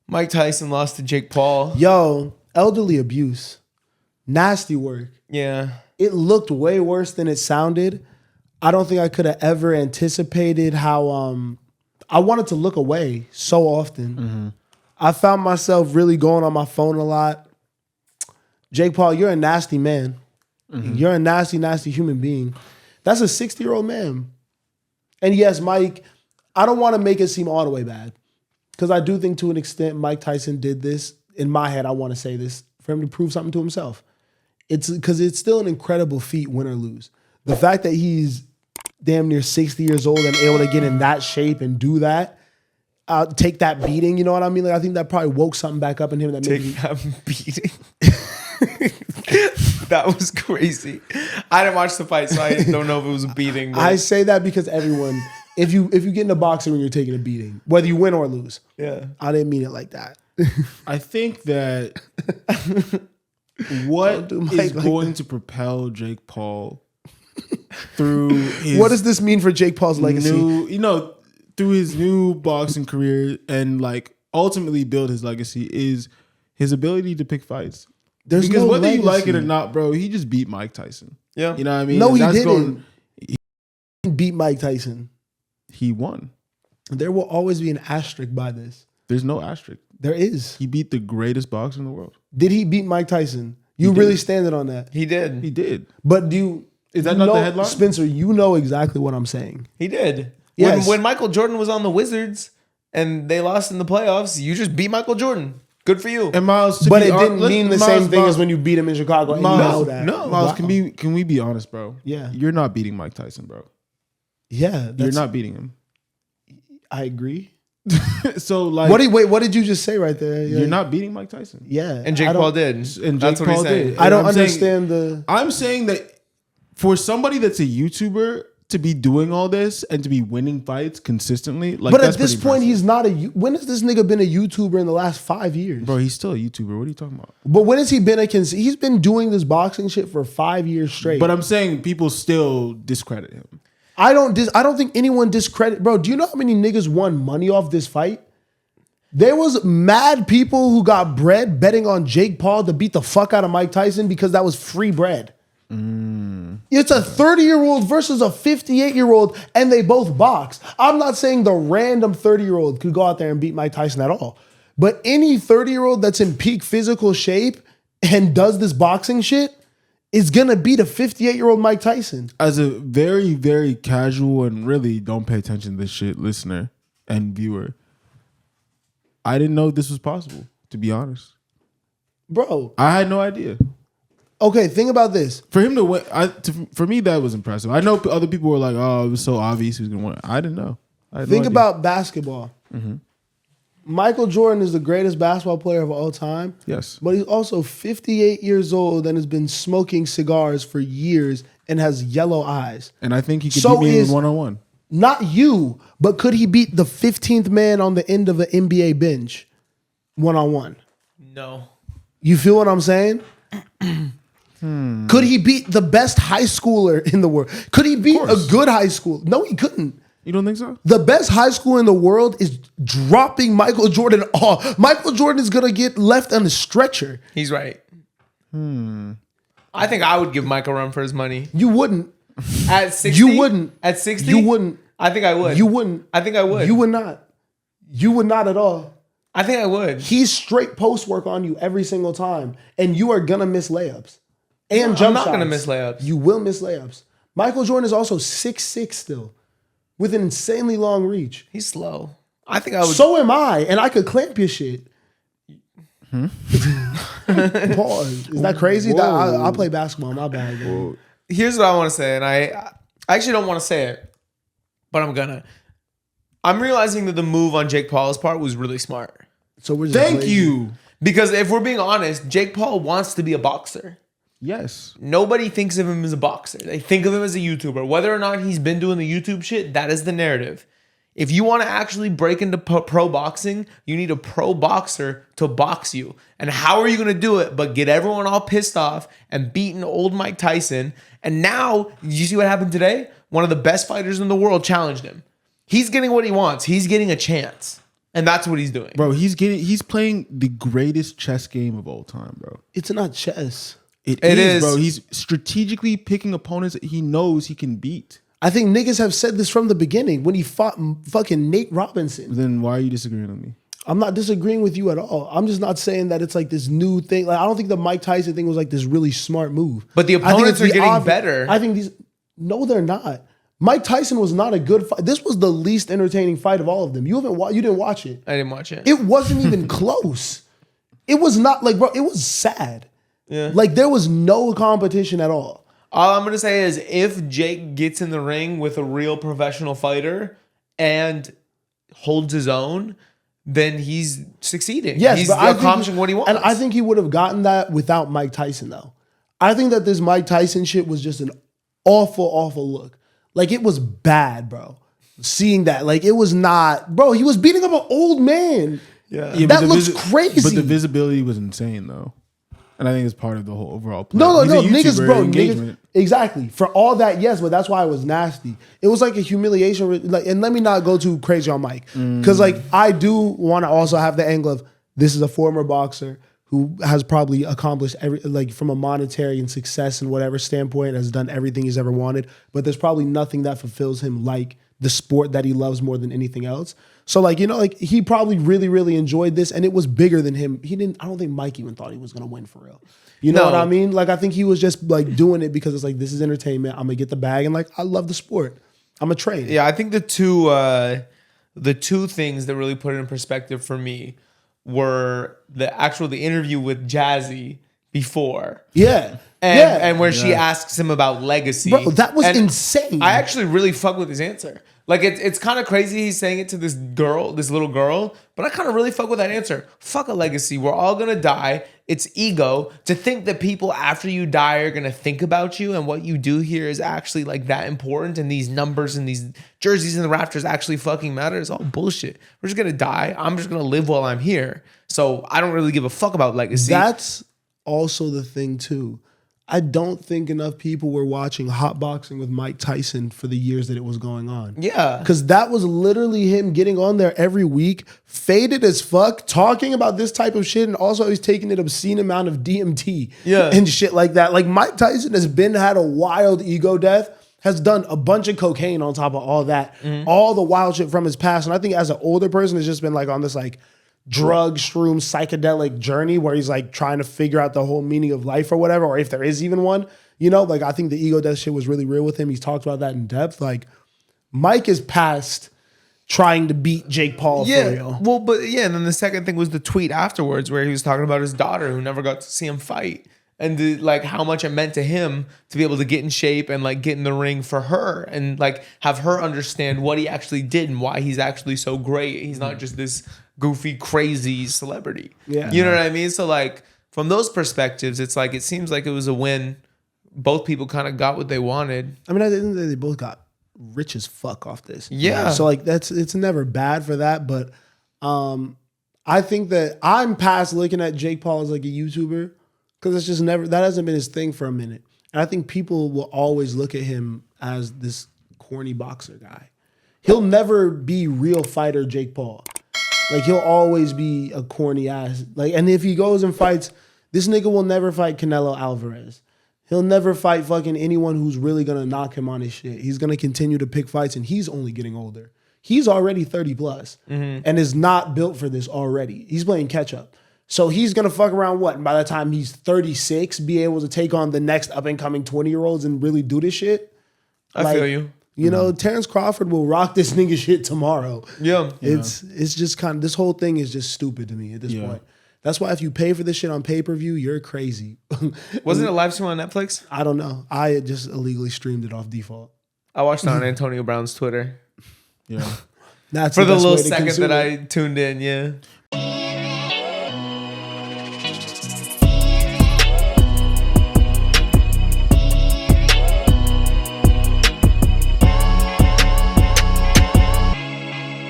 Mike Tyson lost to Jake Paul. Yo, elderly abuse. Nasty work. Yeah. It looked way worse than it sounded. I don't think I could have ever anticipated how I wanted to look away so often. Mm-hmm. I found myself really going on my phone a lot. Jake Paul, you're a nasty man. Mm-hmm. You're a nasty, nasty human being. That's a 60-year-old man. And yes, Mike, I don't want to make it seem all the way bad. Because I do think to an extent Mike Tyson did this. In my head, I want to say this for him to prove something to himself. It's because it's still an incredible feat, win or lose. The fact that he's damn near 60 years old and able to get in that shape and do that, take that beating, you know what I mean? Like I think that probably woke something back up in him. That maybe that beating. That was crazy. I didn't watch the fight, so I don't know if it was a beating. But... I say that because everyone, if you get in a boxing ring, you're taking a beating, whether you win or lose. Yeah, I didn't mean it like that. I think that what is going to propel Jake Paul through his what does this mean for Jake Paul's legacy? Through his new boxing career and like ultimately build his legacy is his ability to pick fights. Because whether you like it or not, bro, he just beat Mike Tyson. Yeah, you know what I mean? No, he didn't. He beat Mike Tyson. He won. There will always be an asterisk by this. There's no asterisk. There is. He beat the greatest boxer in the world. Did he beat Mike Tyson? You really standing on that? He did. He did. But is that not the headline? Spencer, you know exactly what I'm saying. He did. Yes. When Michael Jordan was on the Wizards and they lost in the playoffs, you just beat Michael Jordan. Good for you. And Miles, but it didn't mean the same thing as when you beat him in Chicago. And Miles, you know that. No. Miles, can we be honest, bro? Yeah. You're not beating Mike Tyson, bro. Yeah. You're not beating him. I agree. So like, what did you just say right there? Yeah. You're not beating Mike Tyson. Yeah, and Jake Paul did. And Jake Paul did. I don't understand I'm saying that for somebody that's a YouTuber to be doing all this and to be winning fights consistently, like, but at this point, impressive. he's not when has this nigga been a YouTuber in the last 5 years? Bro, he's still a YouTuber. What are you talking about? But when has he been he's been doing this boxing shit for 5 years straight. But I'm saying people still discredit him. I don't think anyone discredit. Bro, do you know how many niggas won money off this fight? There was mad people who got bread betting on Jake Paul to beat the fuck out of Mike Tyson because that was free bread. It's a 30-year-old versus a 58-year-old, and they both box. I'm not saying the random 30-year-old could go out there and beat Mike Tyson at all. But any 30-year-old that's in peak physical shape and does this boxing shit is going to beat a 58-year-old Mike Tyson. As a very, very casual and really don't pay attention to this shit listener and viewer, I didn't know this was possible, to be honest. Bro. I had no idea. Okay, think about this. For him to win, for me, that was impressive. I know other people were like, oh, it was so obvious he was going to win. I didn't know. Think about basketball. Mm-hmm. Michael Jordan is the greatest basketball player of all time. Yes. But he's also 58 years old and has been smoking cigars for years and has yellow eyes. And I think he could beat me in one-on-one. Not you, but could he beat the 15th man on the end of an NBA bench one-on-one? No. You feel what I'm saying? Could he beat the best high schooler in the world? Could he beat a good high school? No, he couldn't. You don't think so? The best high school in the world is dropping Michael Jordan off. Michael Jordan is going to get left on the stretcher. He's right. I think I would give Mike a run for his money. You wouldn't. At 60? You wouldn't. At 60? You wouldn't. I think I would. You wouldn't. I think I would. You would not. You would not at all. I think I would. He's straight post work on you every single time. And you are going to miss layups. And jump shots. I'm not going to miss layups. You will miss layups. Michael Jordan is also 6'6" still. With an insanely long reach. He's slow. I think I would. So am I. And I could clamp your shit. Pause. Is that crazy? I play basketball. My bad. Whoa. Here's what I want to say. And I actually don't want to say it. But I'm going to. I'm realizing that the move on Jake Paul's part was really smart. So we're just Thank you. Because if we're being honest, Jake Paul wants to be a boxer. Yes. Nobody thinks of him as a boxer. They think of him as a YouTuber. Whether or not he's been doing the YouTube shit, that is the narrative. If you want to actually break into pro boxing, you need a pro boxer to box you. And how are you going to do it but get everyone all pissed off and beating old Mike Tyson? And now, you see what happened today? One of the best fighters in the world challenged him. He's getting what he wants. He's getting a chance. And that's what he's doing. Bro, he's playing the greatest chess game of all time, bro. It's not chess. It is, bro. He's strategically picking opponents that he knows he can beat. I think niggas have said this from the beginning when he fought fucking Nate Robinson. Then why are you disagreeing with me? I'm not disagreeing with you at all. I'm just not saying that it's like this new thing. Like I don't think the Mike Tyson thing was like this really smart move. But the opponents are getting better. I think no, they're not. Mike Tyson was not a good fight. This was the least entertaining fight of all of them. You didn't watch it. I didn't watch it. It wasn't even close. It was not like, bro, it was sad. Yeah. Like there was no competition at all. All I'm going to say is if Jake gets in the ring with a real professional fighter and holds his own, then he's succeeding. Yes, he's but accomplishing what he wants. And I think he would have gotten that without Mike Tyson, though. I think that this Mike Tyson shit was just an awful, awful look. Like, it was bad, bro. Seeing that. Like, it was not... Bro, he was beating up an old man. Yeah that looks crazy. But the visibility was insane, though. And I think it's part of the whole overall play. No, niggas, bro. Engagement. Niggas, exactly. For all that, yes, but that's why it was nasty. It was like a humiliation. Like, and let me not go too crazy on Mike. Because, like, I do want to also have the angle of this is a former boxer who has probably accomplished from a monetary and success and whatever standpoint, has done everything he's ever wanted. But there's probably nothing that fulfills him like the sport that he loves more than anything else. So, like, you know, like he probably really, really enjoyed this, and it was bigger than him. I don't think Mike even thought he was going to win for real. You know what I mean? Like, I think he was just like doing it because it's like, this is entertainment. I'm going to get the bag. And like, I love the sport. I'm a train. Yeah, I think the two things that really put it in perspective for me were the interview with Jazzy before. Yeah. And where she asks him about legacy. Bro, that was insane. I actually really fuck with his answer. Like, it's kind of crazy he's saying it to this little girl, but I kind of really fuck with that answer. Fuck a legacy. We're all going to die. It's ego. To think that people after you die are going to think about you and what you do here is actually like that important and these numbers and these jerseys and the rafters actually fucking matter. It's all bullshit. We're just going to die. I'm just going to live while I'm here. So I don't really give a fuck about legacy. That's also the thing too. I don't think enough people were watching Hot Boxing with Mike Tyson for the years that it was going on. Yeah. Because that was literally him getting on there every week, faded as fuck, talking about this type of shit, and also he's taking an obscene amount of DMT and shit like that. Like, Mike Tyson has had a wild ego death, has done a bunch of cocaine on top of all that, all the wild shit from his past. And I think as an older person, has just been like on this like drug, shroom, psychedelic journey where he's like trying to figure out the whole meaning of life or whatever, or if there is even one, you know, like I think the ego death shit was really real with him. He's talked about that in depth. Like Mike is past trying to beat Jake Paul for real. Well, but yeah, and then the second thing was the tweet afterwards where he was talking about his daughter who never got to see him fight. And like how much it meant to him to be able to get in shape and like get in the ring for her and like have her understand what he actually did and why he's actually so great. He's not just this goofy, crazy celebrity. Yeah. You know what I mean? So like from those perspectives, it's like it seems like it was a win. Both people kind of got what they wanted. I mean, I think they both got rich as fuck off this. Yeah. So like it's never bad for that, but I think that I'm past looking at Jake Paul as like a YouTuber. Because it's just that hasn't been his thing for a minute. And I think people will always look at him as this corny boxer guy. He'll never be real fighter Jake Paul. Like, he'll always be a corny ass. Like, and if he goes and fights, this nigga will never fight Canelo Alvarez. He'll never fight fucking anyone who's really going to knock him on his shit. He's going to continue to pick fights, and he's only getting older. He's already 30 plus and is not built for this already. He's playing catch up. So he's going to fuck around what? And by the time he's 36, be able to take on the next up-and-coming 20-year-olds and really do this shit? I feel you. You know, Terrence Crawford will rock this nigga shit tomorrow. Yeah. It's just kind of, this whole thing is just stupid to me at this point. That's why if you pay for this shit on pay-per-view, you're crazy. Wasn't it a live stream on Netflix? I don't know. I just illegally streamed it off default. I watched it on Antonio Brown's Twitter. Yeah. That's for the little second that I tuned in, yeah.